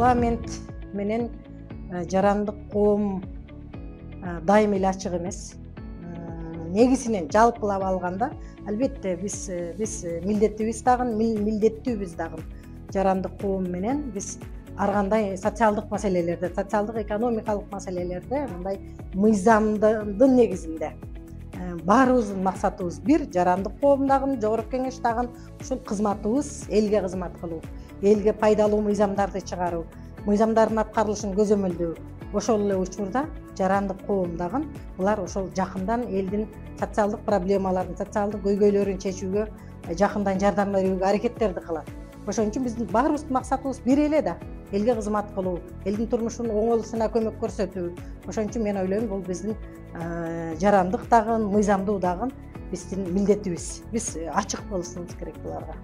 парламент менен жарандык коом дайым эле ачык эмес. Негизинен жалпылап алганда албетте биз милдеттүүбүз дагы жарандык коом менен биз ар кандай социалдык маселелерде, социалдык экономикалык маселелерде мындай мыйзамдын негизинде баарыбыздын максатыбыз бир, жарандык коом дагы, жогорку кеңеш дагы ушул кызматыбыз элге кызмат кылуу, элге пайдалуу мыйзамдарды чыгаруу, мыйзамдардын аткарылышын көзөмөлдөө. Ошол эле учурда жарандык коом дагы булар ошол жакындан элдин социалдык проблемаларын, социалдык көйгөйлөрүн чечүүгө жакындан жардам берүүгө аракеттерди кылат. Ошон үчүн биздин баарыбыздын максатыбыз бир эле да, элге кызмат кылуу, элдин турмушунун оңолушуна көмөк көрсөтүү. Ошон үчүн мен ойлойм, бул биздин жарандык дагы, мыйзамдуу дагы биздин милдетибиз. Биз ачык болушубуз керек буларга.